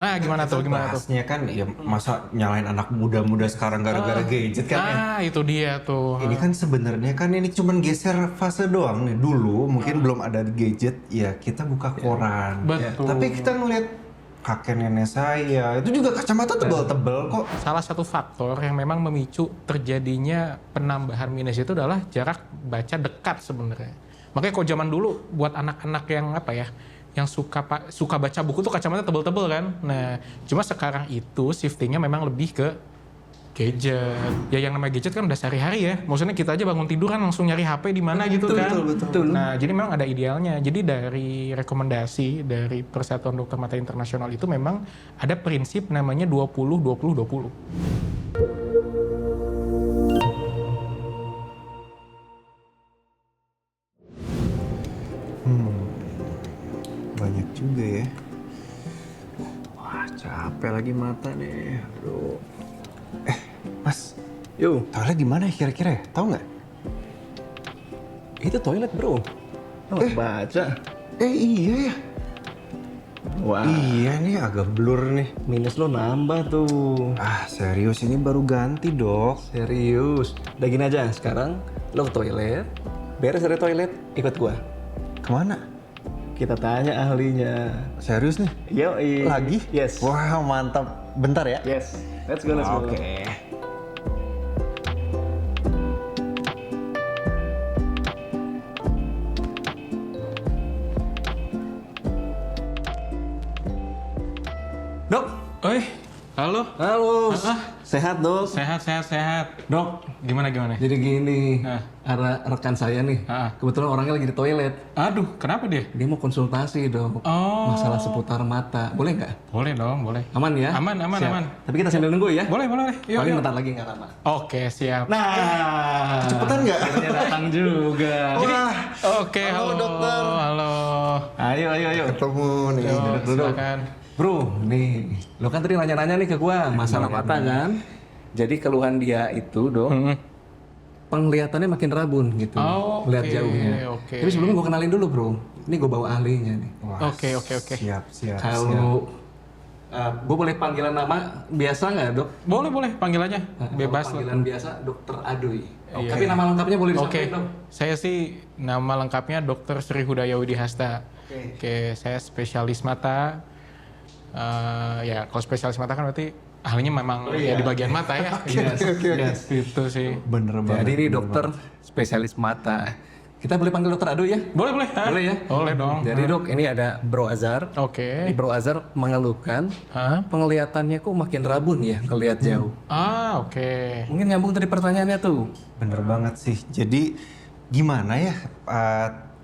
Nah, gimana tuh? Gimana tuh? Bahasnya kan ya masa nyalain anak muda-muda sekarang gara-gara gadget kan ya. Itu dia tuh. Ini kan sebenarnya kan ini cuman geser fase doang nih. Dulu mungkin belum ada gadget, ya kita buka koran. Betul. Tapi kita ngeliat kakek nenek saya, itu juga kacamata tebel-tebel kok. Salah satu faktor yang memang memicu terjadinya penambahan minus itu adalah jarak baca dekat sebenarnya. Makanya kalau zaman dulu buat anak-anak yang apa ya, yang suka baca buku tuh kacamata tebel-tebel kan. Nah, cuma sekarang itu shiftingnya memang lebih ke gadget. Ya yang namanya gadget kan udah sehari-hari ya. Maksudnya kita aja bangun tidur kan langsung nyari HP di mana gitu kan. Betul. Nah, jadi memang ada idealnya. Jadi dari rekomendasi dari Persatuan Dokter Mata Internasional itu memang ada prinsip namanya 20-20-20. Banyak juga ya. Wah, capek lagi mata nih. Aduh. Mas, Yo, toilet di mana ya kira-kira ya? Tahu nggak? itu toilet bro. Oh, baca. Iya ya. Wah, Iya nih, agak blur nih. minus lo nambah tuh. Ah, serius ini baru ganti, Dok. Serius. Udah gini aja, sekarang lo ke toilet. Beres dari toilet, ikut gua. Kemana? Kita tanya ahlinya. Serius nih? Yo, Lagi? Yes. Wah, mantap. Bentar ya. Yes. Let's go, let's go. Oke. Dok. Halo. Halo. Sehat, Dok? Sehat. Dok, gimana? Jadi gini, Ah. ada rekan saya nih. Ah. Kebetulan orangnya lagi di toilet. Aduh, kenapa dia? Dia mau konsultasi, Dok. Oh. Masalah seputar mata. Boleh nggak? Boleh dong, boleh. Aman ya? Aman. Siap. Tapi kita sambil nunggu ya. Boleh. Yuk. Paling bentar lagi nggak lama. Oke, siap. Nah, Cepetan nggak? akhirnya datang juga. Wah, Oke, Halo, dokter. Halo. Ayo. ketemu nih. Yuk, duduk. silakan. Bro, nih, lo kan tadi nanya-nanya nih ke gua masalah mata kan. Jadi keluhan dia itu, Dok, penglihatannya makin rabun gitu. Oh, Melihat oke, jauhnya. oke. Tapi sebelumnya gua kenalin dulu, Bro. Ini gua bawa ahlinya nih. Wah, Oke. Siap. Kalau gua boleh panggilan nama biasa nggak, Dok? Boleh, panggil aja. Bebas lah. Panggilan biasa Dokter Adoy. Iya. Tapi nama lengkapnya boleh Oke, disampaikan, Dok. saya sih nama lengkapnya Dr. Sri Hudaya Widihasta. Oke, saya spesialis mata. Ya, kalau spesialis mata kan berarti ahlinya memang ya di bagian mata ya. Yes. Itu sih. Bener banget. Jadi ini dokter spesialis mata. Kita boleh panggil Dokter Adoy ya? Boleh. Boleh ya? Boleh dong. Jadi dok, ini ada Bro Azhar. Oke. Bro Azhar mengeluhkan Hah? penglihatannya kok makin rabun ya ngelihat jauh. Oke. Mungkin nyambung tadi pertanyaannya tuh. Bener banget sih. Jadi gimana ya?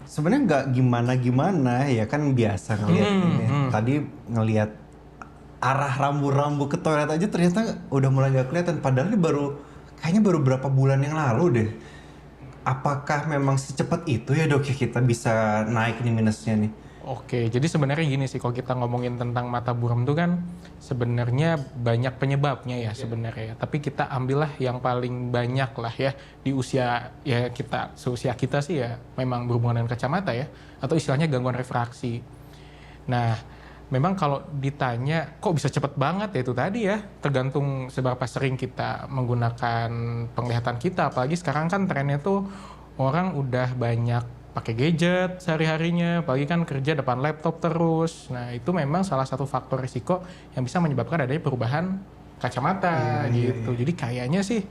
Sebenarnya nggak gimana ya, kan biasa ngeliat ini. Tadi ngelihat arah rambu-rambu ke toilet aja ternyata udah mulai nggak kelihatan. Padahal ini kayaknya baru berapa bulan yang lalu deh. Apakah memang secepat itu ya, Dok, ya kita bisa naik nih minusnya nih? Oke, jadi sebenarnya gini sih, kalau kita ngomongin tentang mata buram itu kan sebenarnya banyak penyebabnya ya sebenarnya. Tapi kita ambillah yang paling banyak lah ya di usia ya kita, seusia kita sih ya memang berhubungan dengan kacamata ya, atau istilahnya gangguan refraksi. Nah, memang kalau ditanya kok bisa cepet banget ya itu tadi ya, tergantung seberapa sering kita menggunakan penglihatan kita. Apalagi sekarang kan trennya tuh orang udah banyak pakai gadget sehari-harinya, apalagi kan kerja depan laptop terus. Nah, itu memang salah satu faktor risiko yang bisa menyebabkan adanya perubahan kacamata gitu. Jadi kayaknya sih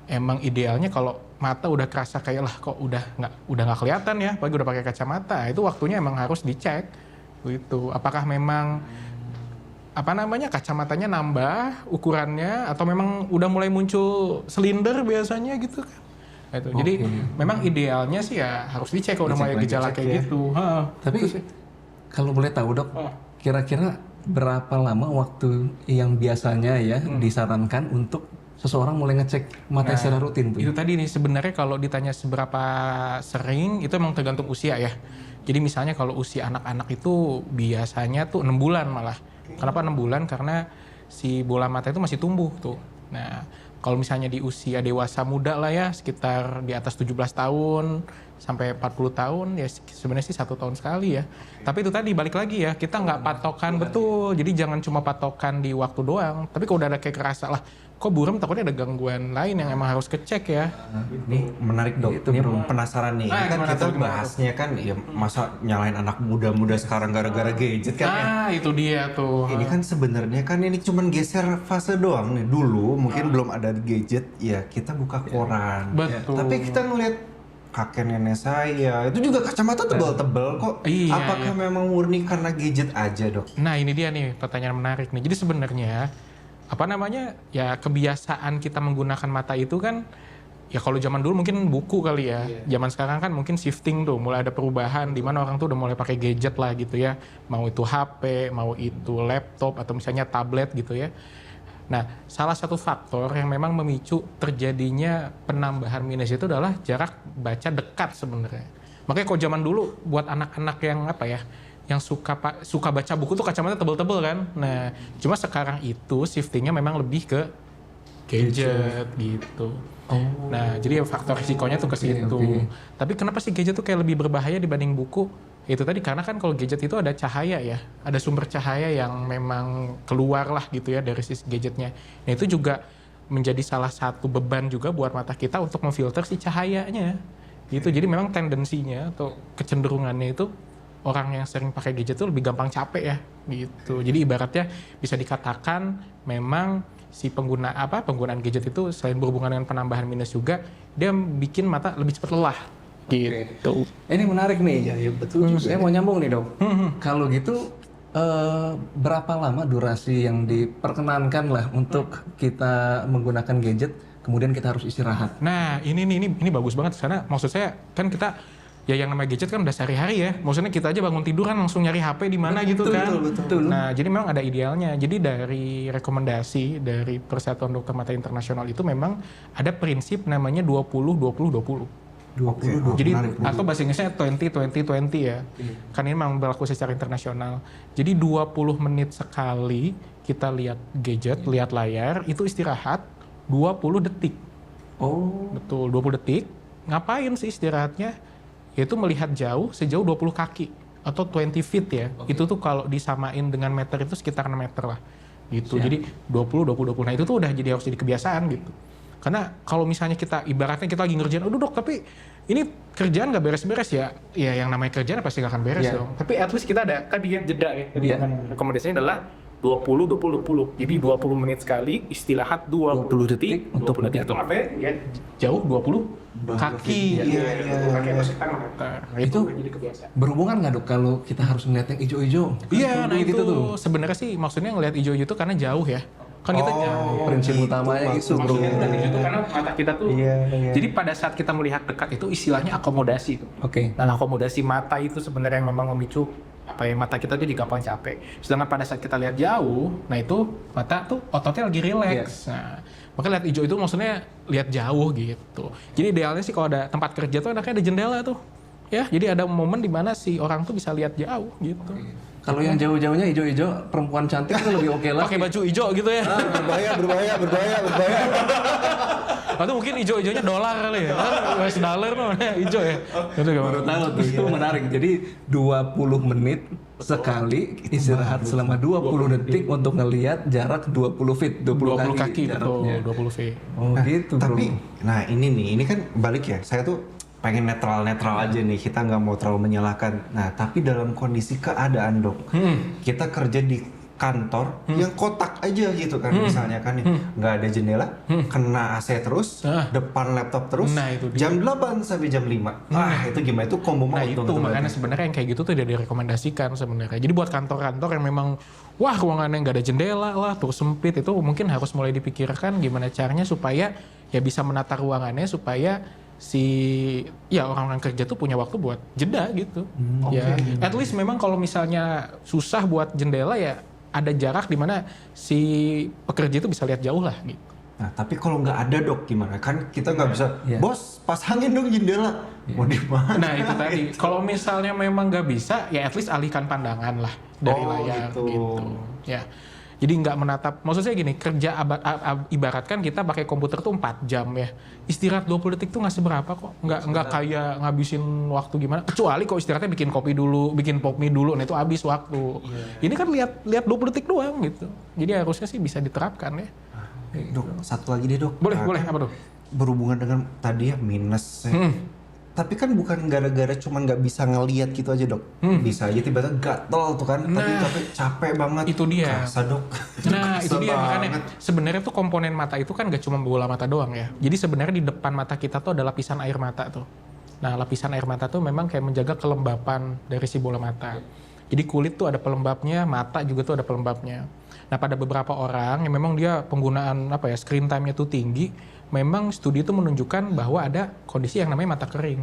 emang idealnya kalau mata udah kerasa kayak lah kok udah nggak kelihatan ya, apalagi udah pakai kacamata, itu waktunya emang harus dicek gitu. Apakah memang kacamatanya nambah ukurannya atau memang udah mulai muncul silinder biasanya gitu kan. Gitu. Jadi memang idealnya sih ya harus dicek kalau udah mulai gejala kayak gitu. Tapi kalau boleh tahu dok, kira-kira berapa lama waktu yang biasanya ya disarankan untuk seseorang mulai ngecek mata secara rutin tuh? Itu tadi nih sebenarnya kalau ditanya seberapa sering itu emang tergantung usia ya. Jadi misalnya kalau usia anak-anak itu biasanya tuh 6 bulan malah. Kenapa 6 bulan? Karena si bola mata itu masih tumbuh tuh. Nah, kalau misalnya di usia dewasa muda lah ya, sekitar di atas 17 tahun, sampai 40 tahun ya sebenarnya sih 1 tahun sekali ya. Tapi itu tadi balik lagi ya, kita nggak patokan betul. Jadi jangan cuma patokan di waktu doang. Tapi kalau udah ada kayak kerasa lah, kok buram takutnya ada gangguan lain yang emang harus kecek ya. Ini menarik dok, ini penasaran nih. Ini kan gimana kita tuh, gimana bahasnya kan ya masa nyalain anak muda-muda sekarang gara-gara gadget kan ya. Itu dia tuh. Ini kan sebenarnya kan ini cuman geser fase doang nih. Dulu mungkin belum ada gadget, ya kita buka koran. Betul. Tapi kita ngeliat kakek nenek saya, itu juga kacamata tebal-tebal kok. Iya, Apakah memang murni karena gadget aja dok? Nah ini dia nih pertanyaan menarik nih. Jadi sebenarnya apa namanya ya kebiasaan kita menggunakan mata itu kan ya kalau zaman dulu mungkin buku kali ya. Zaman sekarang kan mungkin shifting tuh, mulai ada perubahan di mana orang tuh udah mulai pakai gadget lah gitu ya. Mau itu HP, mau itu laptop atau misalnya tablet gitu ya. Nah, salah satu faktor yang memang memicu terjadinya penambahan minus itu adalah jarak baca dekat sebenarnya. Makanya kalau zaman dulu buat anak-anak yang apa ya, yang suka baca buku tuh kacamata tebel-tebel kan. Nah, cuma sekarang itu shiftingnya memang lebih ke gadget gitu. Nah, jadi faktor risikonya tuh ke situ. Tapi kenapa sih gadget tuh kayak lebih berbahaya dibanding buku? Itu tadi karena kan kalau gadget itu ada cahaya ya, ada sumber cahaya yang memang keluar lah gitu ya dari si gadgetnya. Nah itu juga menjadi salah satu beban juga buat mata kita untuk memfilter si cahayanya. Gitu. Jadi memang tendensinya atau kecenderungannya itu orang yang sering pakai gadget itu lebih gampang capek ya gitu. Jadi ibaratnya bisa dikatakan memang si penggunaan gadget itu selain berhubungan dengan penambahan minus juga dia bikin mata lebih cepat lelah. Gitu. Ini menarik nih. Ya betul juga. Saya mau nyambung nih dok. Kalau gitu berapa lama durasi yang diperkenankan lah untuk kita menggunakan gadget, kemudian kita harus istirahat? Nah ini bagus banget karena maksud saya kan kita ya yang namanya gadget kan udah sehari-hari ya. Maksudnya kita aja bangun tidur kan langsung nyari HP di mana gitu kan. Betul. Nah jadi memang ada idealnya. Jadi dari rekomendasi dari Persatuan Dokter Mata Internasional itu memang ada prinsip namanya 20-20-20. 20. Jadi atau bahasa Inggrisnya 20-20-20 ya. Kan ini memang berlaku secara internasional. Jadi 20 menit sekali kita lihat gadget, lihat layar, itu istirahat 20 detik. Oh. Betul, 20 detik. Ngapain sih istirahatnya? Yaitu melihat jauh sejauh 20 kaki atau 20 feet ya. Itu tuh kalau disamain dengan meter itu sekitar 6 meter lah. Gitu. Jadi 20-20-20. Nah itu tuh udah jadi harus jadi kebiasaan gitu. Karena kalau misalnya kita ibaratnya kita lagi ngerjain, aduh dok tapi ini kerjaan nggak beres-beres ya. Ya yang namanya kerjaan pasti nggak akan beres dong. Tapi at least kita ada tadi jeda ya. Jadi rekomendasinya adalah 20-20-20. Jadi 20 menit sekali, istirahat 20 detik, 20 detik atau apa ya, jauh 20 kaki. Kaki atau sekitar meter. Itu jadi kebiasaan. berhubungan nggak dok kalau kita harus ngeliat yang hijau-hijau? Iya, nah itu gitu tuh. sebenarnya sih maksudnya ngelihat hijau-hijau itu karena jauh ya. Kan kita jauh. Prinsip utamanya itu bro. Maksudnya tadi itu karena mata kita tuh. Jadi pada saat kita melihat dekat itu istilahnya akomodasi tuh. Oke. Nah, akomodasi mata itu sebenarnya yang memang memicu apa ya mata kita jadi gampang capek. Sedangkan pada saat kita lihat jauh, nah itu mata tuh ototnya lagi rileks. Nah, maka lihat hijau itu maksudnya lihat jauh gitu. Jadi idealnya sih kalau ada tempat kerja tuh enaknya ada jendela tuh. Ya, jadi ada momen di mana si orang tuh bisa lihat jauh gitu. Kalau yang jauh-jauhnya hijau-hijau, perempuan cantik itu lebih oke lah. Pakai baju hijau gitu ya. Berbahaya. Atau mungkin hijau-hijaunya dolar kali ya. Kan $1 tuh hijau ya. Itu Baru tahu tuh, itu menarik. Jadi 20 menit sekali istirahat selama 20 detik untuk ngelihat jarak 20 feet, 20 kaki betul, jaraknya. 20 feet. Oh gitu bro. Tapi, nah ini kan balik ya. Saya tuh pengen netral aja nih. Kita nggak mau terlalu menyalahkan. Nah, tapi dalam kondisi keadaan dok, kita kerja di kantor yang kotak aja gitu kan, misalnya kan nggak ada jendela, kena AC terus, depan laptop terus, Nah, itu dia. jam 8 sampai jam 5. Itu gimana? Itu combo Nah maut itu dong, makanya sebenarnya yang kayak gitu tuh udah direkomendasikan sebenarnya. Jadi buat kantor-kantor yang memang wah ruangannya nggak ada jendela lah, terus sempit, itu mungkin harus mulai dipikirkan gimana caranya supaya ya bisa menata ruangannya supaya orang-orang kerja tuh punya waktu buat jeda gitu. Ya, at least memang kalau misalnya susah buat jendela ya ada jarak di mana si pekerja itu bisa lihat jauh lah gitu. Nah, tapi kalau nggak ada dok gimana? Kan kita nggak bisa, bos pasangin dong jendela. Mau di mana? Nah itu tadi, kalau misalnya memang nggak bisa, ya at least alihkan pandangan lah dari layar gitu. Ya, Jadi nggak menatap, maksud saya gini, kerja ibaratkan kita pakai komputer tuh 4 jam ya. Istirahat 20 detik tuh nggak seberapa kok. Nggak kayak ngabisin waktu gimana. Kecuali kok istirahatnya bikin kopi dulu, bikin pop mie dulu, nah itu habis waktu. Ini kan lihat 20 detik doang gitu. Jadi harusnya sih bisa diterapkan ya. Dok, satu lagi deh dok. Boleh, apa tuh? Berhubungan dengan tadi ya minus ya. Tapi kan bukan gara-gara cuman nggak bisa ngelihat gitu aja dok. Bisa aja tiba-tiba gatel tuh kan. Tapi capek banget. Itu dia. Kerasa dok. Nah itu Kerasa dia makanya banget. sebenarnya tuh komponen mata itu kan gak cuma bola mata doang ya. Jadi sebenarnya di depan mata kita tuh ada lapisan air mata tuh. Nah lapisan air mata tuh memang kayak menjaga kelembapan dari si bola mata. Jadi kulit tuh ada pelembabnya, mata juga tuh ada pelembabnya. Nah pada beberapa orang yang memang dia penggunaan screen time-nya tuh tinggi, memang studi itu menunjukkan bahwa ada kondisi yang namanya mata kering.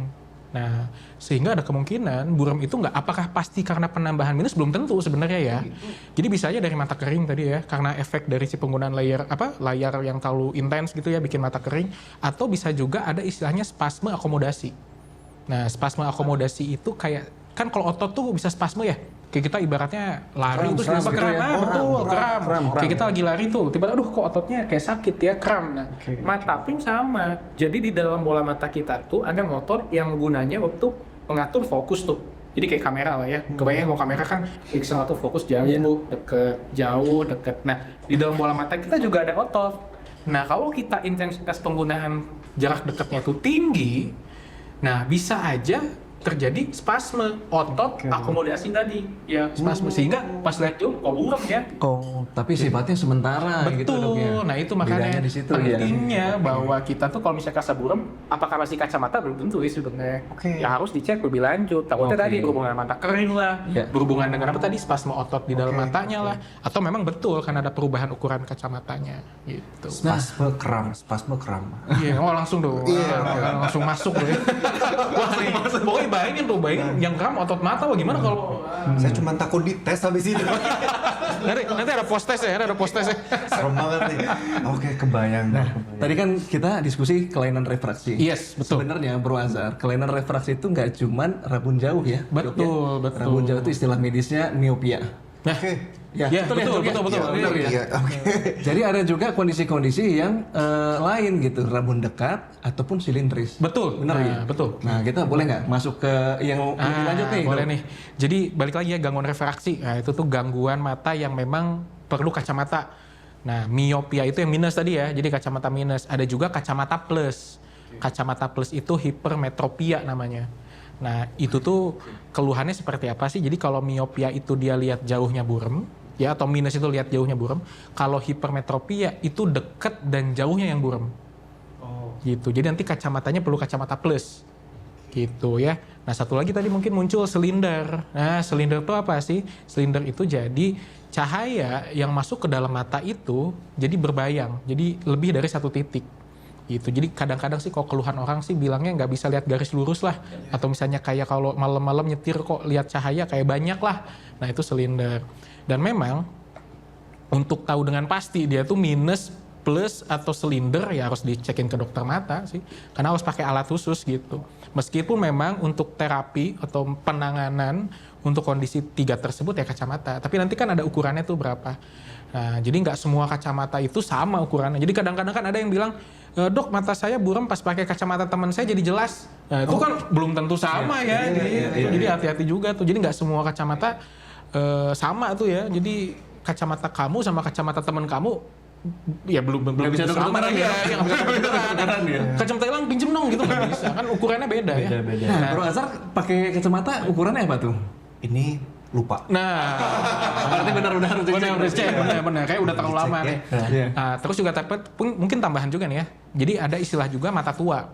Nah, sehingga ada kemungkinan buram itu apakah pasti karena penambahan minus, belum tentu sebenarnya ya. Jadi bisa aja dari mata kering tadi ya, karena efek dari si penggunaan layar yang terlalu intens gitu ya, bikin mata kering. Atau bisa juga ada istilahnya spasme akomodasi. Nah, spasme akomodasi itu kayak, kan kalau otot tuh bisa spasme ya. Kayak kita ibaratnya lari terus kram kenapa gitu kram? ya. Betul, kram. kram. Kayak kita lagi lari tuh, tiba-tiba aduh kok ototnya kayak sakit ya, kram. Nah, mata pun sama. Jadi di dalam bola mata kita tuh ada motor yang gunanya untuk mengatur fokus tuh. Jadi kayak kamera lah ya. Kebayang kalau kamera kan bisa ngatur fokus jauh, deket. Nah, di dalam bola mata kita juga ada otot. Nah, kalau kita intensitas penggunaan jarak dekatnya tuh tinggi, nah bisa aja terjadi spasme otot akomodasi tadi ya, spasme sehingga pas lihat jauh kok buram ya. Oh, tapi sifatnya sementara gitu dok ya. Betul. Nah itu makanya Bedanya di situ ya. pentingnya bahwa kita tuh kalau misalnya rasa buram, apakah masih kacamata belum tentu ya sebenarnya. Ya harus dicek lebih lanjut. Takutnya tadi berhubungan mata kering lah, berhubungan dengan apa tadi spasme otot di dalam matanya lah, atau memang betul karena ada perubahan ukuran kacamatanya gitu. Spasme kram. Iya, langsung dong. Langsung masuk deh. Wah, nih, pokoknya bayangin yang kram otot mata, wah gimana kalau Saya cuma takut dites habis itu. nanti ada post test ya, Serem banget nih. Oke, kebayang. Tadi kan kita diskusi kelainan refraksi. Yes, betul. Sebenarnya Bro Azhar, kelainan refraksi itu nggak cuman rabun jauh ya. Dok, Betul. Rabun jauh itu istilah medisnya miopia. Nah, Ya, betul. Benar ya. Iya, oke. Jadi ada juga kondisi-kondisi yang lain gitu, rabun dekat ataupun silindris. betul. Benar ya? Betul. Nah, kita boleh nggak masuk ke yang lebih lanjut nih? Boleh Dok? nih. Jadi balik lagi ya, gangguan refraksi. Nah, itu tuh gangguan mata yang memang perlu kacamata. Nah, miopia itu yang minus tadi ya. Jadi kacamata minus. Ada juga kacamata plus. Kacamata plus itu hipermetropia namanya. Nah, itu tuh keluhannya seperti apa sih? Jadi kalau miopia itu dia lihat jauhnya buram, ya, atau minus itu lihat jauhnya buram. Kalau hipermetropia itu deket dan jauhnya yang buram. Gitu. Jadi nanti kacamatanya perlu kacamata plus. Gitu ya. Nah, satu lagi tadi mungkin muncul silinder. Nah, silinder itu apa sih? Silinder itu jadi cahaya yang masuk ke dalam mata itu jadi berbayang. Jadi lebih dari satu titik. Gitu. Jadi kadang-kadang sih kalau keluhan orang sih bilangnya nggak bisa lihat garis lurus lah. Atau misalnya kayak kalau malam-malam nyetir kok lihat cahaya kayak banyak lah. Nah, itu silinder. Dan memang untuk tahu dengan pasti dia tuh minus, plus atau silinder ya harus dicekin ke dokter mata sih. Karena harus pakai alat khusus gitu. Meskipun memang untuk terapi atau penanganan untuk kondisi 3 tersebut ya kacamata. Tapi nanti kan ada ukurannya tuh berapa. Nah, jadi nggak semua kacamata itu sama ukurannya. Jadi kadang-kadang kan ada yang bilang, dok mata saya buram pas pakai kacamata teman saya jadi jelas. Nah, itu kan belum tentu sama ya. Jadi hati-hati juga tuh. Jadi nggak semua kacamata sama tuh ya. Jadi kacamata kamu sama kacamata teman kamu ya belum bisa sama tukeran ya. Yang bisa tukeran ya. Kacamata hilang pinjem dong gitu nggak bisa. Kan ukurannya beda ya. Nah, Bro Azhar pakai kacamata ukurannya apa tuh? Ini lupa. Nah, Berarti benar udah harus cek. Benar. Kayak udah terlalu lama nih. Iya. Nah, terus juga mungkin tambahan juga nih ya. Jadi ada istilah juga mata tua.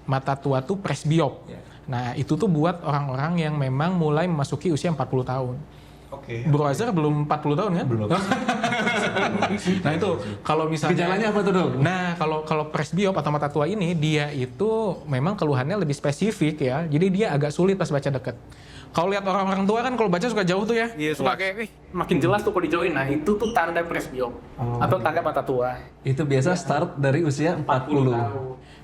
Mata tua tuh presbiop. Nah, itu tuh buat orang-orang yang memang mulai memasuki usia 40 tahun. Oke. Bro Azhar belum 40 tahun kan? Belum. Nah, itu kalau misalnya Gejalanya apa tuh, Dok? Nah, kalau presbiop atau mata tua ini dia itu memang keluhannya lebih spesifik ya. Jadi dia agak sulit pas baca deket. Kalau lihat orang-orang tua kan kalau baca suka jauh tuh ya. Iya, suka kayak makin jelas tuh kalau dijauhin. Nah, itu tuh tanda presbiop atau tanda mata tua. Itu biasa start dari usia 40.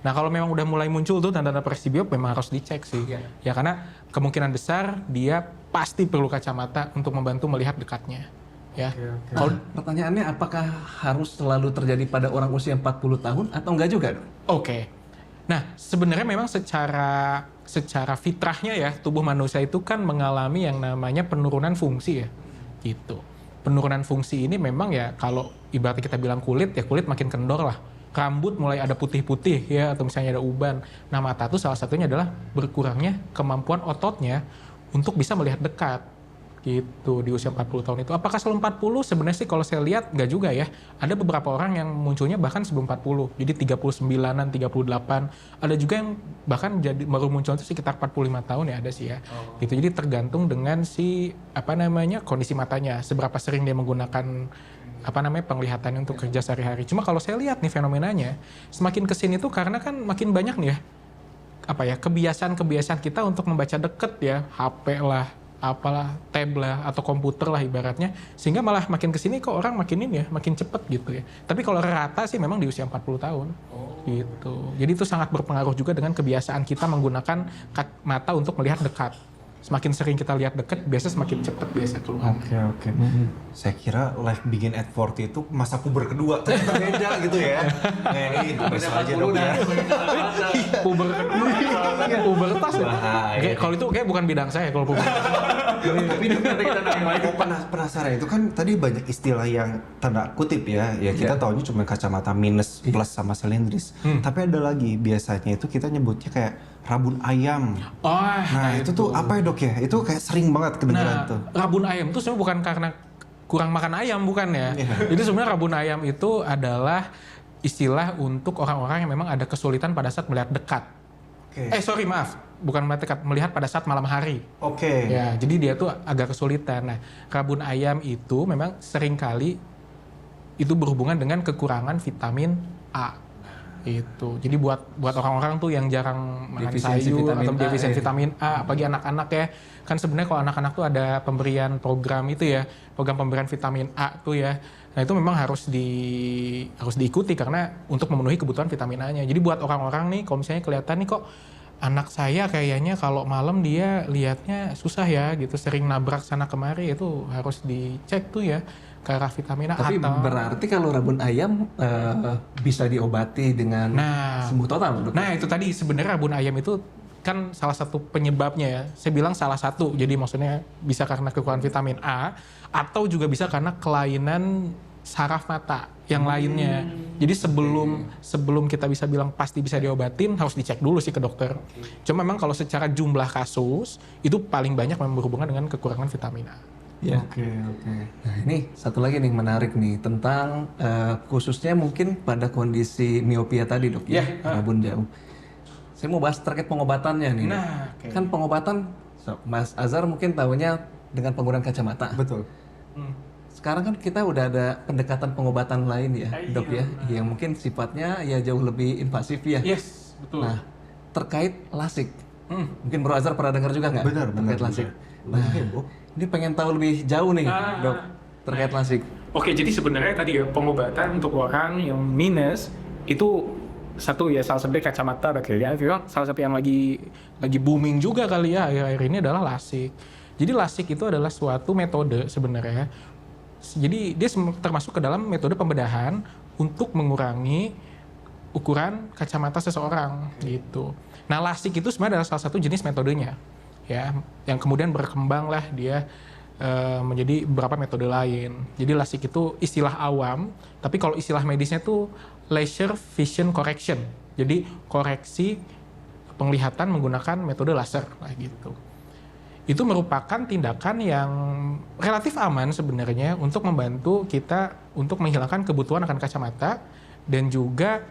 Nah, kalau memang udah mulai muncul tuh tanda-tanda presbiop memang harus dicek sih. Ya karena kemungkinan besar dia pasti perlu kacamata untuk membantu melihat dekatnya. ya. Kalau Pertanyaannya apakah harus selalu terjadi pada orang usia 40 tahun atau enggak juga, Dok? Oke. Nah, sebenarnya memang secara fitrahnya ya, tubuh manusia itu kan mengalami yang namanya penurunan fungsi ya. Gitu. Penurunan fungsi ini memang ya kalau ibaratnya kita bilang kulit, ya kulit makin kendor lah. Rambut mulai ada putih-putih ya, atau misalnya ada uban. Nah, mata itu salah satunya adalah berkurangnya kemampuan ototnya untuk bisa melihat dekat. Gitu, di usia 40 tahun itu. Apakah selalu 40? Sebenarnya sih kalau saya lihat nggak juga ya. Ada beberapa orang yang munculnya bahkan sebelum 40. Jadi 39-an, 38. Ada juga yang bahkan jadi baru muncul itu sekitar 45 tahun ya ada sih ya. Gitu. Jadi tergantung dengan kondisi matanya. Seberapa sering dia menggunakan penglihatannya untuk kerja sehari-hari. Cuma kalau saya lihat nih fenomenanya, semakin kesini tuh karena kan makin banyak nih ya, kebiasaan-kebiasaan kita untuk membaca deket ya, HP lah, apalah, tab lah, atau komputer lah ibaratnya, sehingga malah makin kesini kok orang makin cepet gitu ya. Tapi kalau rata sih memang di usia 40 tahun. Gitu. Jadi itu sangat berpengaruh juga dengan kebiasaan kita menggunakan mata untuk melihat dekat. Semakin sering kita lihat dekat, biasanya semakin cepat biasa keluar. Oke. Saya kira life begin at 40 itu masa puber kedua, ternyata beda gitu ya. Nah ini bisa aja dong ya. Pubertas ya. Kalau itu kayak bukan bidang saya kalau pubertas. Penasaran itu kan tadi banyak istilah yang tanda kutip ya. Ya kita taunya cuma kacamata minus, plus sama silindris. Tapi ada lagi biasanya itu kita nyebutnya kayak rabun ayam. Nah itu tuh apa ya dok ya? Itu kayak sering banget kedengeran tuh. Rabun ayam itu sebenarnya bukan karena kurang makan ayam, bukan ya. Jadi sebenarnya rabun ayam itu adalah istilah untuk orang-orang yang memang ada kesulitan pada saat melihat dekat. Bukan melihat dekat, melihat pada saat malam hari. Ya, jadi dia tuh agak kesulitan. Nah, rabun ayam itu memang seringkali itu berhubungan dengan kekurangan vitamin A. Itu. Jadi buat orang-orang tuh yang jarang makan sayur atau defisiensi vitamin A, apalagi anak-anak ya. Kan sebenarnya kalau anak-anak tuh ada pemberian program itu ya, program pemberian vitamin A tuh ya. Nah, itu memang harus diikuti karena untuk memenuhi kebutuhan vitamin A-nya. Jadi buat orang-orang nih kalau misalnya kelihatan nih kok anak saya kayaknya kalau malam dia lihatnya susah ya gitu, sering nabrak sana kemari, itu harus dicek tuh ya ke arah vitamin A. Tapi berarti kalau rabun ayam bisa diobati dengan sembuh total, Dok? Nah, itu tadi sebenarnya rabun ayam itu kan salah satu penyebabnya ya. Saya bilang salah satu. Jadi maksudnya bisa karena kekurangan vitamin A atau juga bisa karena kelainan saraf mata yang lainnya. Jadi sebelum kita bisa bilang pasti bisa diobatin, harus dicek dulu sih ke dokter. Cuma memang kalau secara jumlah kasus itu paling banyak memang berhubungan dengan kekurangan vitamin A. Ya. Oke. Nah ini satu lagi nih menarik nih tentang khususnya mungkin pada kondisi miopia tadi dok ya, rabun jauh. Saya mau bahas terkait pengobatannya nih. Kan pengobatan, Mas Azhar mungkin tahunya dengan penggunaan kacamata. Betul. Sekarang kan kita udah ada pendekatan pengobatan lain ya dok ya, yang mungkin sifatnya ya jauh lebih invasif ya. Yes, betul. Nah terkait lasik, mungkin Bro Azhar pernah dengar juga nggak? Benar. Terkait lasik. Nah, ini pengen tahu lebih jauh nih, dok, terkait lasik. Oke, jadi sebenarnya tadi ya pengobatan untuk orang yang minus itu satu ya, salah satu kacamata ya, salah satu yang lagi booming juga kali ya akhir-akhir ini adalah lasik. Jadi lasik itu adalah suatu metode sebenarnya. Jadi dia termasuk ke dalam metode pembedahan untuk mengurangi ukuran kacamata seseorang gitu. Nah, lasik itu sebenarnya adalah salah satu jenis metodenya. Ya, yang kemudian berkembang lah dia menjadi beberapa metode lain. Jadi lasik itu istilah awam, tapi kalau istilah medisnya tuh laser vision correction. Jadi koreksi penglihatan menggunakan metode laser lah gitu. Itu merupakan tindakan yang relatif aman sebenarnya untuk membantu kita untuk menghilangkan kebutuhan akan kacamata, dan juga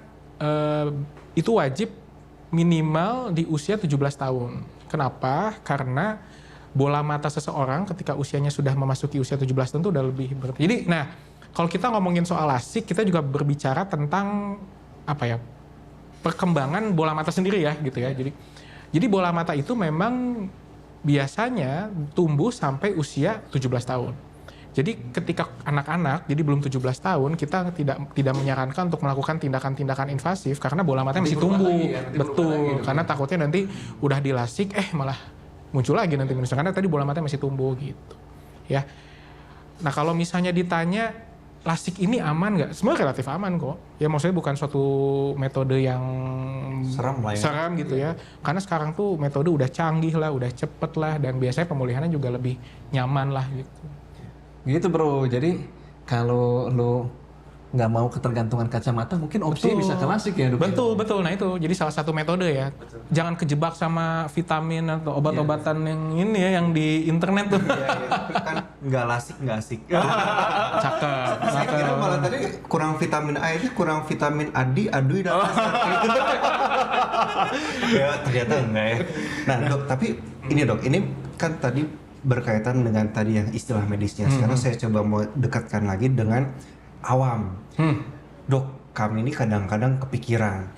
itu wajib minimal di usia 17 tahun. Kenapa? Karena bola mata seseorang ketika usianya sudah memasuki usia 17 tahun itu udah lebih Jadi, nah, kalau kita ngomongin soal lasik, kita juga berbicara tentang perkembangan bola mata sendiri ya, gitu ya. Jadi bola mata itu memang biasanya tumbuh sampai usia 17 tahun. Jadi ketika anak-anak, jadi belum 17 tahun, kita tidak menyarankan untuk melakukan tindakan-tindakan invasif karena bola matanya masih tumbuh. Betul, karena takutnya nanti udah dilasik, malah muncul lagi nanti minusnya, karena tadi bola matanya masih tumbuh gitu. Ya. Nah kalau misalnya ditanya lasik ini aman nggak? Sebenarnya relatif aman kok. Ya maksudnya bukan suatu metode yang Seram lah ya. seram gitu ya. Karena sekarang tuh metode udah canggih lah, udah cepet lah, dan biasanya pemulihannya juga lebih nyaman lah gitu. Gitu bro, jadi kalau lo nggak mau ketergantungan kacamata, mungkin opsi bisa ke lasik ya dok? Betul. Nah itu jadi salah satu metode ya. Jangan kejebak sama vitamin atau obat-obatan yang ini ya, yang di internet tuh. Kan nggak lasik nggak asik. Cakep. Saya kira malah tadi kurang vitamin A ini kurang vitamin adui dan ya ternyata enggak ya. Nah dok, tapi ini dok, ini kan tadi berkaitan dengan tadi yang istilah medisnya. Sekarang saya coba mau dekatkan lagi dengan awam. Dok, kami ini kadang-kadang kepikiran.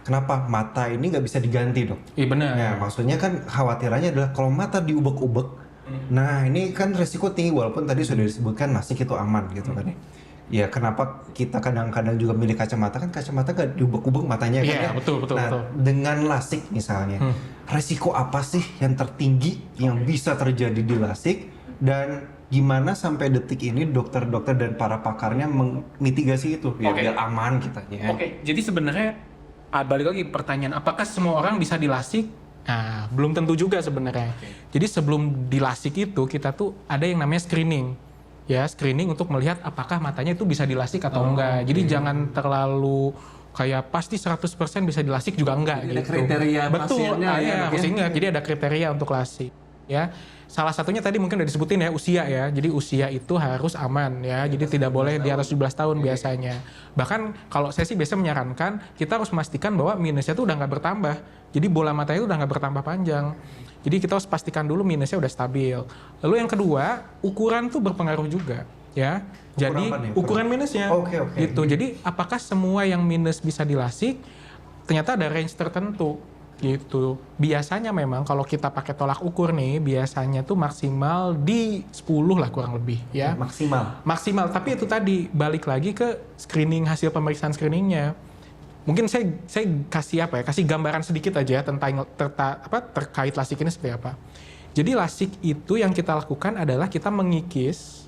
Kenapa mata ini nggak bisa diganti dok? Iya benar. Ya, maksudnya kan khawatirannya adalah kalau mata diubek-ubek, nah ini kan resiko tinggi walaupun tadi sudah disebutkan lasik itu aman gitu kan ya. Ya kenapa kita kadang-kadang juga milih kacamata, kan kacamata nggak diubek-ubek matanya kan Iya, ya. betul. Nah dengan lasik misalnya, resiko apa sih yang tertinggi yang bisa terjadi di lasik, dan gimana sampai detik ini dokter-dokter dan para pakarnya memitigasi itu ya, biar aman kitanya. Oke, jadi sebenarnya balik lagi pertanyaan, apakah semua orang bisa dilasik? Nah, belum tentu juga sebenarnya. Jadi sebelum dilasik itu kita tuh ada yang namanya screening. Ya, screening untuk melihat apakah matanya itu bisa dilasik atau enggak. Jadi jangan terlalu kayak pasti 100% bisa dilasik juga enggak Jadi gitu. ada kriteria pasiennya ya, harus ingat. Jadi ada kriteria untuk lasik. Ya, salah satunya tadi mungkin udah disebutin ya, usia ya. Jadi usia itu harus aman ya. Jadi tidak boleh di atas 17 tahun biasanya. Bahkan kalau saya sih biasa menyarankan kita harus memastikan bahwa minusnya itu udah nggak bertambah. Jadi bola matanya itu udah nggak bertambah panjang. Jadi kita harus pastikan dulu minusnya udah stabil. Lalu yang kedua, ukuran tuh berpengaruh juga ya. Jadi ukuran minusnya. Oke. Gitu. Jadi apakah semua yang minus bisa dilasik? Ternyata ada range tertentu. Gitu. Biasanya memang kalau kita pakai tolak ukur nih, biasanya tuh maksimal di 10 lah kurang lebih ya. Maksimal, tapi itu tadi balik lagi ke screening, hasil pemeriksaan screeningnya. Mungkin saya kasih kasih gambaran sedikit aja tentang terkait lasik ini seperti apa. Jadi lasik itu yang kita lakukan adalah kita mengikis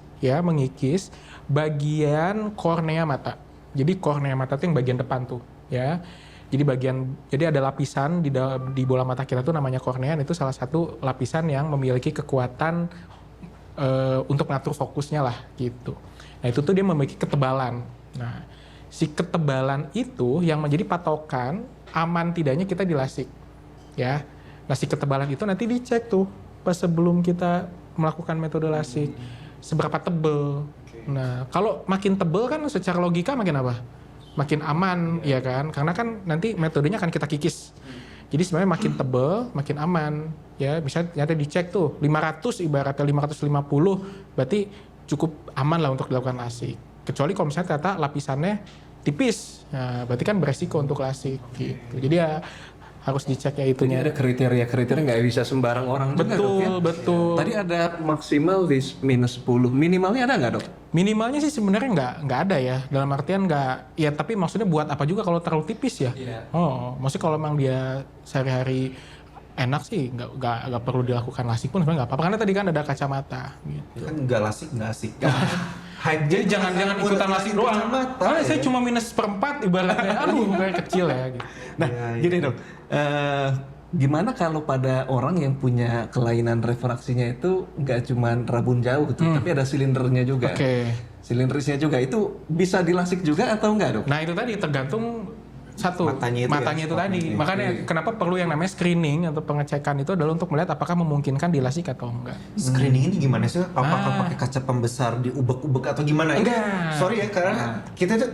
bagian kornea mata. Jadi kornea mata itu yang bagian depan tuh ya. Jadi ada lapisan di bola mata kita tuh namanya kornea, itu salah satu lapisan yang memiliki kekuatan untuk mengatur fokusnya lah gitu. Nah itu tuh dia memiliki ketebalan. Nah si ketebalan itu yang menjadi patokan aman tidaknya kita dilasik ya. Nah si ketebalan itu nanti dicek tuh pas sebelum kita melakukan metode lasik seberapa tebel. Nah kalau makin tebel kan secara logika makin apa? Makin aman ya kan, karena kan nanti metodenya akan kita kikis. Jadi sebenarnya makin tebel, makin aman ya. Misalnya ternyata dicek tuh 500 ibaratnya 550, berarti cukup aman lah untuk dilakukan lasik. Kecuali kalau misalnya ternyata lapisannya tipis, nah, berarti kan beresiko untuk lasik gitu. Jadi ya harus dicek ya itunya. Jadi ada kriteria nggak bisa sembarang orang juga dok ya? Betul. Tadi ada maksimal di minus 10, minimalnya ada nggak dok? Minimalnya sih sebenarnya nggak ada ya, dalam artian nggak, ya tapi maksudnya buat apa juga kalau terlalu tipis ya? Oh, maksudnya kalau memang dia sehari-hari enak sih nggak perlu dilakukan lasik pun sebenarnya nggak apa-apa, karena tadi kan ada kacamata gitu. Kan nggak lasik nggak asik. Jadi jangan ikutan lasik doang. Karena saya cuma minus 1/4 ibaratnya, aduh kayak kecil ya gitu. Nah gini dok, gimana kalau pada orang yang punya kelainan refraksinya itu nggak cuma rabun jauh gitu, tapi ada silindernya juga. Silinderisnya juga itu bisa dilasik juga atau enggak dok? Nah itu tadi tergantung matanya itu ya, tadi. Makanya kenapa perlu yang namanya screening atau pengecekan itu adalah untuk melihat apakah memungkinkan dilasik atau enggak. Screening ini gimana sih? Apakah pakai kaca pembesar diubek-ubek atau gimana? Enggak. Sorry ya, karena kita tuh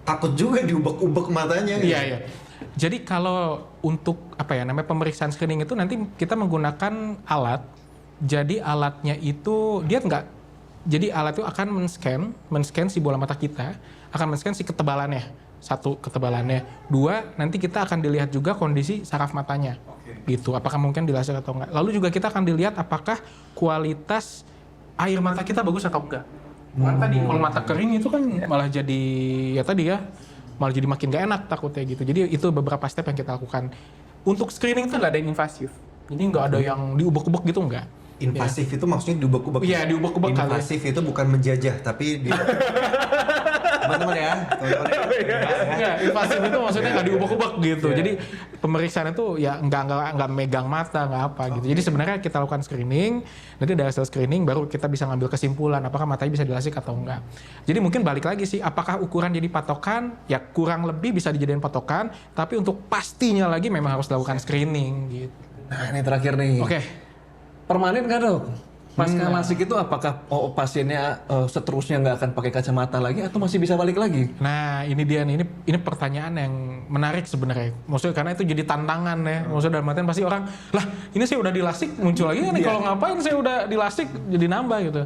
takut juga diubek-ubek matanya. Iya. Jadi kalau untuk namanya pemeriksaan screening itu nanti kita menggunakan alat. Jadi alatnya itu jadi alat itu akan men-scan si bola mata kita, akan men-scan si ketebalannya. 1, ketebalannya. 2, nanti kita akan dilihat juga kondisi saraf matanya. Gitu, apakah mungkin dilasik atau enggak. Lalu juga kita akan dilihat apakah kualitas air mata kita bagus atau enggak. Kan tadi kalau mata kering itu kan malah jadi malah jadi makin gak enak takutnya gitu. Jadi itu beberapa step yang kita lakukan. Untuk screening itu nggak ada yang invasif. Jadi nggak ada yang diubek-ubek gitu, nggak. invasif itu maksudnya diubek-ubek. Iya, diubek-ubek kali. Invasif itu bukan menjajah, tapi teman-teman ya. Enggak, invasif itu maksudnya nggak diubek-ubek gitu. Jadi pemeriksaan itu ya nggak megang mata, nggak apa gitu. Jadi sebenarnya kita lakukan screening, nanti dari hasil screening baru kita bisa ngambil kesimpulan apakah matanya bisa dilasik atau enggak. Jadi mungkin balik lagi sih, apakah ukuran jadi patokan? Ya kurang lebih bisa dijadiin patokan, tapi untuk pastinya lagi memang harus dilakukan screening gitu. Nah ini terakhir nih. Oke. Permanen nggak dok? Pasca lasik itu apakah pasiennya seterusnya nggak akan pakai kacamata lagi atau masih bisa balik lagi? Nah ini dia nih, ini pertanyaan yang menarik sebenarnya. Maksudnya karena itu jadi tantangan ya. Maksudnya dalam artian pasti orang, lah ini saya udah dilasik muncul lagi kan? Kalau ngapain saya udah dilasik jadi nambah gitu.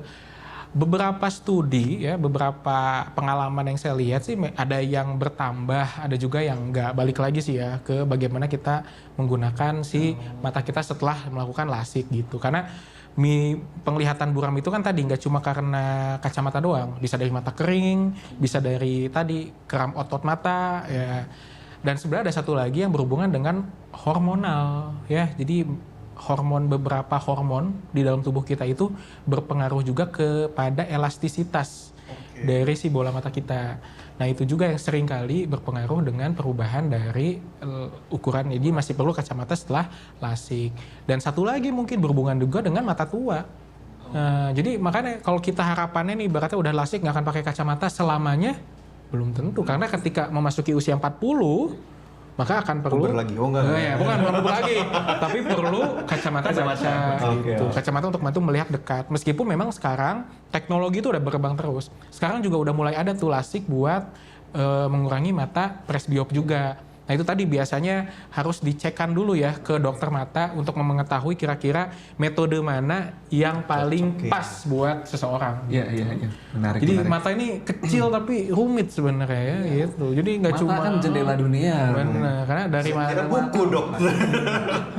Beberapa studi ya, beberapa pengalaman yang saya lihat sih ada yang bertambah, ada juga yang nggak. Balik lagi sih ya ke bagaimana kita menggunakan si mata kita setelah melakukan lasik gitu. Karena penglihatan buram itu kan tadi nggak cuma karena kacamata doang, bisa dari mata kering, bisa dari tadi kram otot mata ya. Dan sebenarnya ada satu lagi yang berhubungan dengan hormonal ya. Jadi beberapa hormon di dalam tubuh kita itu berpengaruh juga kepada elastisitas dari si bola mata kita. Nah itu juga yang sering kali berpengaruh dengan perubahan dari ukuran. Jadi masih perlu kacamata setelah lasik. Dan satu lagi mungkin berhubungan juga dengan mata tua. Jadi makanya kalau kita harapannya nih berarti udah lasik nggak akan pakai kacamata selamanya, belum tentu. Karena ketika memasuki usia 40 maka akan perlu Puber lagi. Oh enggak. Ya, bukan puber lagi, tapi perlu kacamata baca gitu. Kacamata untuk membantu melihat dekat. Meskipun memang sekarang teknologi itu udah berkembang terus. Sekarang juga udah mulai ada tuh lasik buat mengurangi mata presbiop juga. Nah itu tadi biasanya harus dicekkan dulu ya ke dokter mata untuk mengetahui kira-kira metode mana yang paling pas buat seseorang. Iya. Menarik. Jadi mata ini kecil tapi rumit sebenarnya ya gitu. Jadi nggak cuma kan jendela dunia. Benar, karena dari Kira buku dok.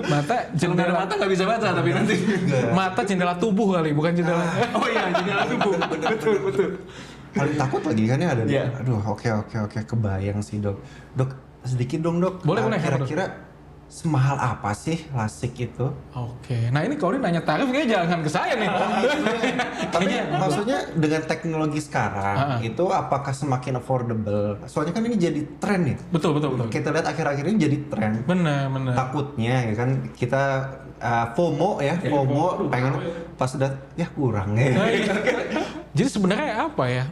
mata Jendela mata nggak bisa baca tapi nanti. mata jendela tubuh kali, bukan jendela. Oh iya jendela tubuh. Betul. Paling takut lagi kan ya ada. Iya. Aduh, oke. Kebayang sih dok. Dok, sedikit dong dok. Boleh. Kira-kira semahal apa sih lasik itu? Oke, nah ini kalau dia nanya tarif kayaknya jangan ke saya nih. Tapi maksudnya dengan teknologi sekarang itu apakah semakin affordable? Soalnya kan ini jadi tren nih. Betul. Kita lihat akhir-akhir ini jadi tren. Benar. Takutnya ya kan kita FOMO ya, FOMO pengen pas udah ya kurang ya. Jadi sebenarnya apa ya?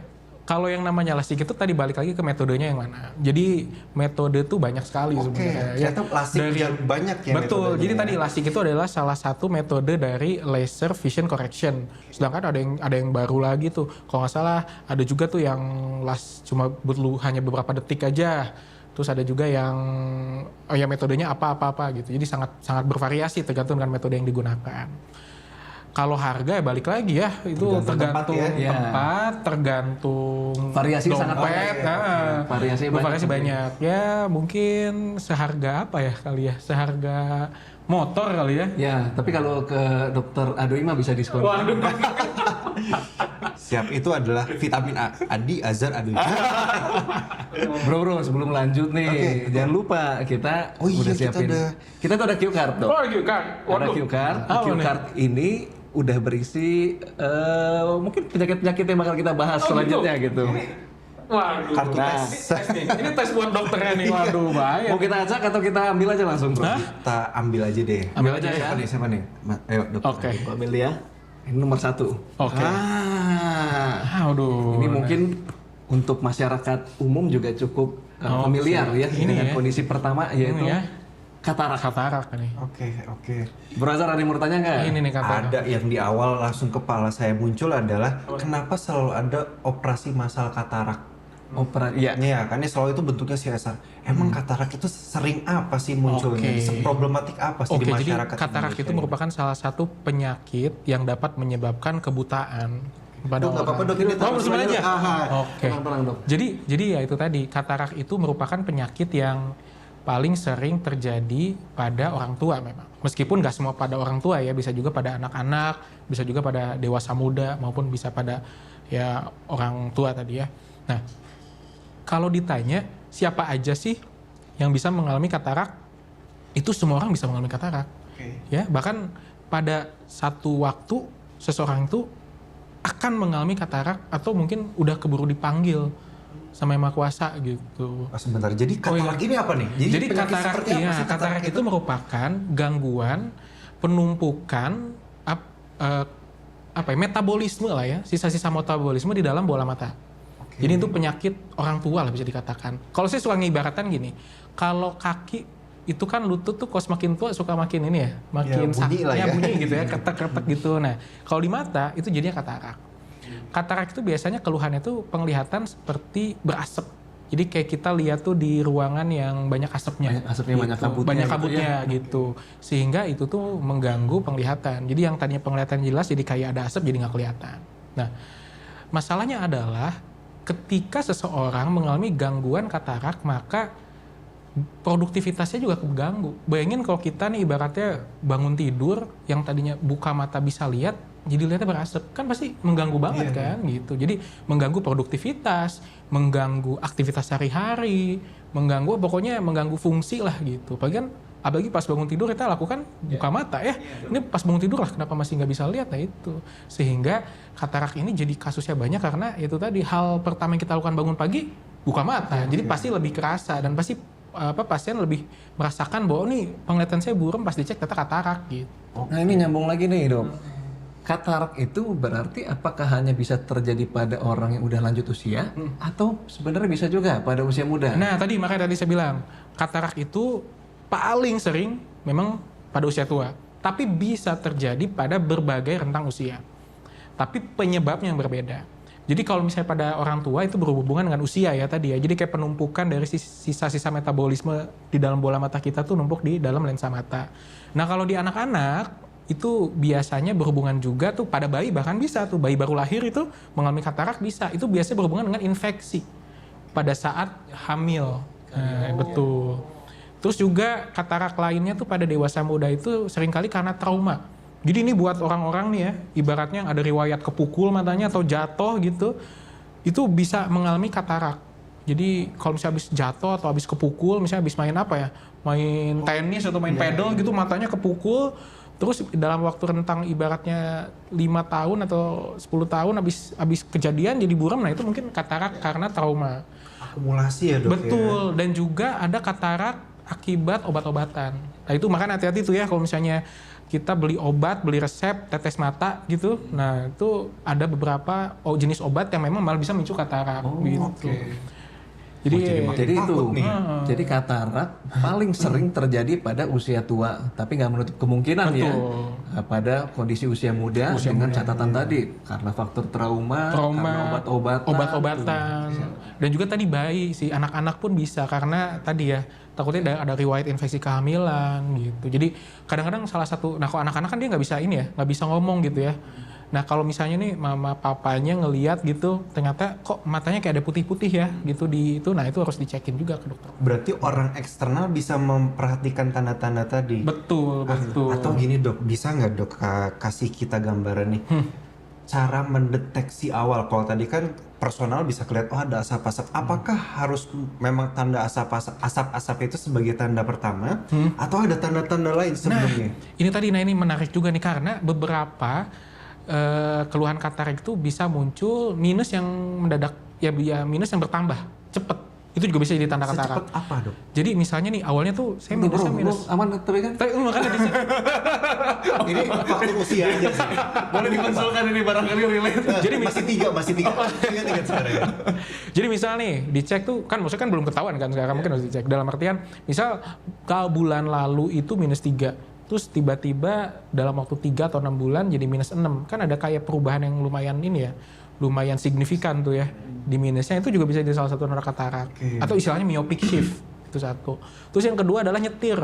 Kalau yang namanya lasik itu tadi balik lagi ke metodenya yang mana. Jadi metode tuh banyak sekali sebenarnya. Ternyata lasik banyak ya. Betul. Metodenya. Jadi tadi lasik itu adalah salah satu metode dari laser vision correction. Sedangkan ada yang baru lagi tuh. Kalau nggak salah ada juga tuh yang cuma hanya beberapa detik aja. Terus ada juga yang ya metodenya apa gitu. Jadi sangat bervariasi tergantung dengan metode yang digunakan. Kalau harga ya balik lagi ya, itu tergantung tempat, tergantung variasi dompet, sangat banyak. Variasi banyak. Ya mungkin seharga apa ya kali ya, seharga motor kali ya. Ya, tapi kalau ke dokter Adoi mah bisa diskon. Waduh. Siap, itu adalah vitamin A. Adi Azhar Adoi. Bro, sebelum lanjut nih, jangan lupa kita udah siapin. Kita tuh ada cue card, Dok. Oh, cue card. Ada cue card. Cue card ini udah berisi mungkin penyakit-penyakit yang bakal kita bahas selanjutnya gitu. Waduh. Kartu tes. Ini tes buat dokternya nih. Waduh, bahaya. Mau kita acak atau kita ambil aja langsung, Bro? Kita ambil aja deh. Ambil aja ya. Siapa nih? Ayo, dokter. Oke. Ambil ya. Ini nomor 1. Oke. Aduh. Ini mungkin untuk masyarakat umum juga cukup familiar ya dengan kondisi pertama yaitu katarak nih. Oke. Bro Azhar ada yang mau tanya nggak? Ini nih katarak. Ada yang di awal langsung kepala saya muncul adalah kenapa selalu ada operasi massal katarak? Iya, kan ini selalu itu bentuknya CSR. Emang katarak itu sering apa sih munculnya? Problematik apa sih di masyarakat? Jadi katarak itu merupakan salah satu penyakit yang dapat menyebabkan kebutaan pada orang. Apa-apa dok, ini terus aja. Oke. Tenang, Dok. Jadi ya itu tadi, katarak itu merupakan penyakit yang paling sering terjadi pada orang tua memang. Meskipun nggak semua pada orang tua ya, bisa juga pada anak-anak, bisa juga pada dewasa muda, maupun bisa pada ya orang tua tadi ya. Nah, kalau ditanya siapa aja sih yang bisa mengalami katarak, itu semua orang bisa mengalami katarak. Ya, bahkan pada satu waktu seseorang itu akan mengalami katarak atau mungkin udah keburu dipanggil sama Yang Maha Kuasa gitu. Sebentar, jadi katarak ini apa nih? Jadi penyakit katarak, seperti apa sih katarak itu merupakan gangguan penumpukan metabolisme lah ya, sisa-sisa metabolisme di dalam bola mata. Jadi itu penyakit orang tua lah bisa dikatakan. Kalau saya suka ngibaratan gini, kalau kaki itu kan lutut tuh kalau semakin tua suka makin ini ya, makin bunyi lah ya. bunyi gitu ya, ketek-ketek gitu. Nah, kalau di mata itu jadinya katarak. Katarak itu biasanya keluhannya tuh penglihatan seperti berasap. Jadi kayak kita lihat tuh di ruangan yang banyak asapnya. Asapnya banyak gitu. kabutnya. Banyak kabutnya gitu. Sehingga itu tuh mengganggu penglihatan. Jadi yang tadinya penglihatan jelas jadi kayak ada asap jadi nggak kelihatan. Nah, masalahnya adalah ketika seseorang mengalami gangguan katarak maka produktivitasnya juga keganggu. Bayangin kalau kita nih ibaratnya bangun tidur yang tadinya buka mata bisa lihat jadi lihatnya berasap, kan pasti mengganggu banget kan gitu. Jadi mengganggu produktivitas, mengganggu aktivitas sehari-hari, pokoknya mengganggu fungsi lah gitu. Apalagi pas bangun tidur kita lakukan buka mata ya. Ini pas bangun tidur lah kenapa masih nggak bisa lihat, nah itu. Sehingga katarak ini jadi kasusnya banyak karena itu tadi hal pertama yang kita lakukan bangun pagi buka mata. Jadi pasti lebih kerasa dan pasti pasien lebih merasakan bahwa nih penglihatan saya buram pas dicek ternyata katarak gitu. Nah ini nyambung lagi nih dok. Katarak itu berarti apakah hanya bisa terjadi pada orang yang udah lanjut usia atau sebenarnya bisa juga pada usia muda? Nah makanya tadi saya bilang katarak itu paling sering memang pada usia tua, tapi bisa terjadi pada berbagai rentang usia. Tapi penyebabnya yang berbeda. Jadi kalau misalnya pada orang tua itu berhubungan dengan usia ya tadi ya. Jadi kayak penumpukan dari sisa-sisa metabolisme di dalam bola mata kita tuh numpuk di dalam lensa mata. Nah kalau di anak-anak itu biasanya berhubungan juga tuh pada bayi, bahkan bisa tuh bayi baru lahir itu mengalami katarak bisa. Itu biasanya berhubungan dengan infeksi pada saat hamil. Betul. Terus juga katarak lainnya tuh pada dewasa muda itu seringkali karena trauma. Jadi ini buat orang-orang nih ya, ibaratnya yang ada riwayat kepukul matanya atau jatuh gitu, itu bisa mengalami katarak. Jadi kalau misalnya habis jatuh atau habis kepukul, misalnya habis main apa ya, main tenis atau main pedal gitu, matanya kepukul, terus dalam waktu rentang ibaratnya 5 tahun atau 10 tahun habis kejadian jadi buram, nah itu mungkin katarak karena trauma. Akumulasi ya dok. Betul, dan juga ada katarak akibat obat-obatan. Nah itu makanya hati-hati tuh ya kalau misalnya kita beli obat, beli resep, tetes mata gitu. Nah itu ada beberapa jenis obat yang memang malah bisa memicu katarak gitu. Jadi itu, jadi katarak paling sering terjadi pada usia tua, tapi nggak menutup kemungkinan ya pada kondisi usia muda dengan catatan tadi karena faktor trauma karena obat-obatan. Dan juga tadi bayi, si anak-anak pun bisa karena tadi ya takutnya ada riwayat infeksi kehamilan gitu. Jadi kadang-kadang salah satu, nah kalau anak-anak kan dia nggak bisa ini ya, nggak bisa ngomong gitu ya. Nah kalau misalnya nih mama papanya ngelihat gitu, ternyata kok matanya kayak ada putih-putih ya gitu di itu, nah itu harus dicekin juga ke dokter. Berarti orang eksternal bisa memperhatikan tanda-tanda tadi. Betul. Atau gini dok, bisa nggak dok kasih kita gambaran nih cara mendeteksi awal? Kalau tadi kan personal bisa kelihatan ada asap-asap. Apakah harus memang tanda asap-asap itu sebagai tanda pertama atau ada tanda-tanda lain sebelumnya? Nah ini menarik juga nih karena beberapa keluhan katarak itu bisa muncul minus yang mendadak ya minus yang bertambah cepet, itu juga bisa jadi tanda katarak. Secepat apa dok? Jadi misalnya nih awalnya tuh saya minus aman tapi kan makanya di sini. Ini faktor usia aja sih. boleh dikonsulkan ini barangkali relate. Jadi masih tiga sekarang ya. Jadi misal nih dicek tuh kan maksudnya kan belum ketahuan kan sekarang mungkin harus dicek dalam artian misal kalau bulan lalu itu -3 terus tiba-tiba dalam waktu 3 atau 6 bulan jadi -6, kan ada kayak perubahan yang lumayan ini ya, lumayan signifikan tuh ya di minusnya, itu juga bisa jadi salah satu tanda katarak. Atau istilahnya myopic shift, itu satu. Terus yang kedua adalah nyetir.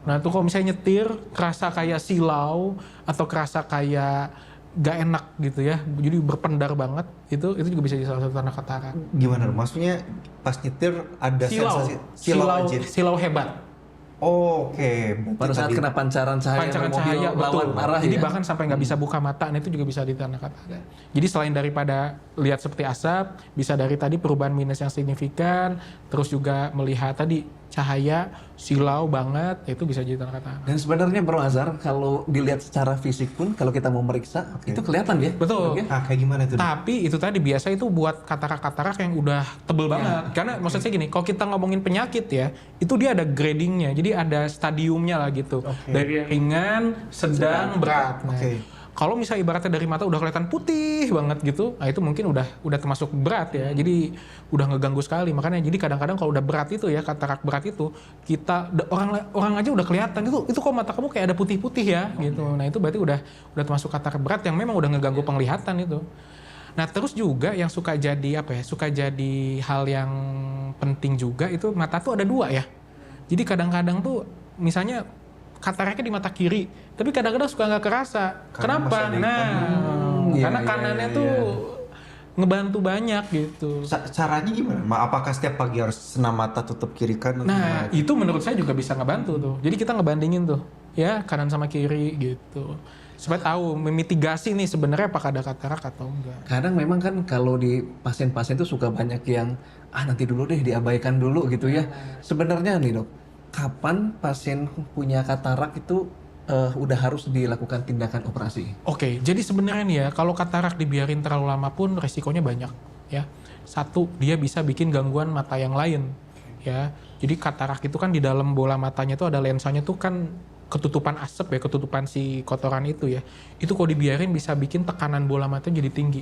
Nah tuh kalau misalnya nyetir kerasa kayak silau atau kerasa kayak gak enak gitu ya, jadi berpendar banget, itu juga bisa jadi salah satu tanda katarak. Gimana? Maksudnya pas nyetir ada sensasi silau hebat. Oke. Pada saat kena pancaran cahaya betul. Arah jadi ya? bahkan sampai nggak bisa buka mata, nah itu juga bisa ditanda katarak. Jadi selain daripada lihat seperti asap, bisa dari tadi perubahan minus yang signifikan, terus juga melihat tadi cahaya, silau banget, itu bisa jadi tanda katarak. Dan sebenarnya Bro Azhar, kalau dilihat secara fisik pun, kalau kita mau meriksa, itu kelihatan ya? Betul. Ya? Kayak gimana tuh? Tapi itu tadi biasa itu buat katarak-katarak yang udah tebel banget. Karena maksud saya gini, kalau kita ngomongin penyakit ya, itu dia ada gradingnya, jadi ada stadiumnya lah gitu. Dari ringan, sedang, berat. Nah, kalau misalnya ibaratnya dari mata udah kelihatan putih banget gitu, nah itu mungkin udah termasuk berat ya. Jadi udah ngeganggu sekali. Makanya jadi kadang-kadang kalau udah berat itu ya, katarak berat itu, kita orang aja udah kelihatan itu kok mata kamu kayak ada putih-putih ya gitu. Nah itu berarti udah termasuk katarak berat yang memang udah ngeganggu penglihatan itu. Nah terus juga yang suka jadi suka jadi hal yang penting juga itu mata tuh ada dua ya. Jadi kadang-kadang tuh misalnya kataraknya di mata kiri, tapi kadang-kadang suka nggak kerasa. Kenapa? Karena kanannya tuh ngebantu banyak gitu. Caranya gimana? Apakah setiap pagi harus senam mata tutup kiri kanan? Nah itu menurut saya juga bisa ngebantu tuh. Jadi kita ngebandingin tuh, ya kanan sama kiri gitu. Supaya tahu memitigasi nih sebenarnya apakah ada katarak atau enggak. Kadang memang kan kalau di pasien-pasien itu suka banyak yang nanti dulu deh diabaikan dulu gitu ya. Sebenarnya nih dok, kapan pasien punya katarak itu udah harus dilakukan tindakan operasi? Oke, jadi sebenarnya nih ya, kalau katarak dibiarin terlalu lama pun resikonya banyak ya. Satu, dia bisa bikin gangguan mata yang lain ya. Jadi katarak itu kan di dalam bola matanya tuh ada lensanya tuh kan ketutupan asap ya, ketutupan si kotoran itu ya. Itu kalau dibiarin bisa bikin tekanan bola mata jadi tinggi.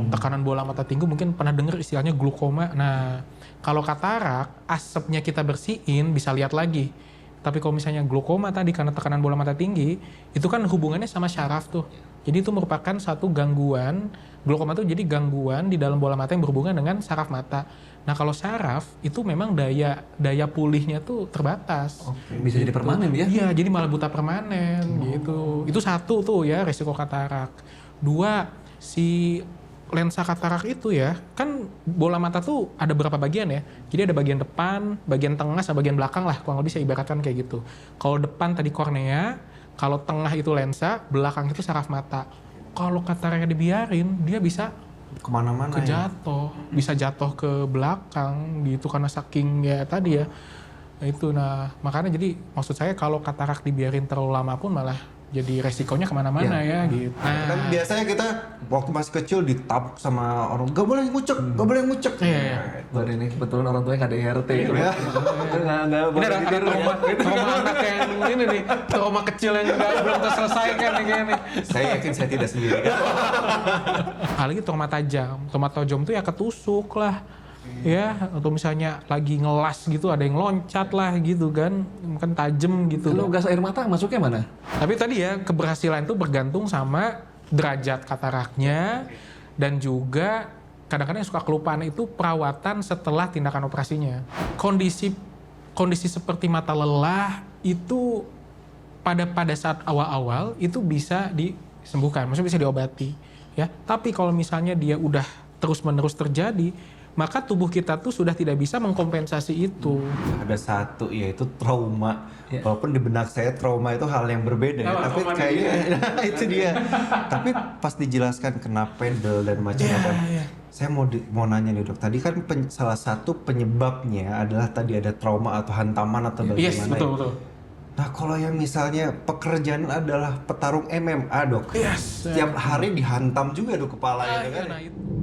Tekanan bola mata tinggi mungkin pernah dengar istilahnya glaukoma. Nah, kalau katarak asapnya kita bersihin bisa lihat lagi. Tapi kalau misalnya glaukoma tadi karena tekanan bola mata tinggi, itu kan hubungannya sama syaraf tuh. Jadi itu merupakan satu gangguan. Glaukoma itu jadi gangguan di dalam bola mata yang berhubungan dengan saraf mata. Nah, kalau saraf itu memang daya pulihnya tuh terbatas. Bisa jadi permanen ya? Iya, jadi malah buta permanen gitu. Itu satu tuh ya resiko katarak. Dua, si lensa katarak itu ya, kan bola mata tuh ada berapa bagian ya. Jadi ada bagian depan, bagian tengah, sama bagian belakang lah. Kurang lebih saya ibaratkan kayak gitu. Kalau depan tadi kornea, kalau tengah itu lensa, belakang itu saraf mata. Kalau kataraknya dibiarin, dia bisa kemana-mana kejatuh, bisa jatuh ke belakang gitu karena saking ya tadi ya. Itu makanya jadi maksud saya kalau katarak dibiarin terlalu lama pun malah jadi resikonya kemana-mana ya gitu. Kan biasanya kita waktu masih kecil ditabuk sama orang, gak boleh ngucek, gak boleh ngucek. Baru ini kebetulan orang tuanya KDRT. Ini ada trauma anak yang ini nih, trauma kecil yang belum terselesaikan nih kayaknya nih. Saya yakin saya tidak sendiri. Apalagi trauma tajam tuh ya ketusuk lah. Ya, atau misalnya lagi ngelas gitu ada yang loncat lah gitu kan tajam gitu. Kalau gas air mata masuknya mana? Tapi tadi ya keberhasilan itu bergantung sama derajat kataraknya dan juga kadang-kadang yang suka kelupaan itu perawatan setelah tindakan operasinya. Kondisi seperti mata lelah itu pada saat awal-awal itu bisa disembuhkan, maksudnya bisa diobati ya. Tapi kalau misalnya dia udah terus-menerus terjadi, maka tubuh kita tuh sudah tidak bisa mengkompensasi itu. Ada satu yaitu trauma. Walaupun di benak saya trauma itu hal yang berbeda ya, tapi kayaknya itu dia. Tapi pas dijelaskan kena pendel dan macam-macam. Saya mau nanya nih dok, tadi kan salah satu penyebabnya adalah tadi ada trauma atau hantaman atau bagaimana. Yes, betul. Nah kalau yang misalnya pekerjaan adalah petarung MMA dok, setiap hari dihantam juga dok kepalanya kan? Nah, itu.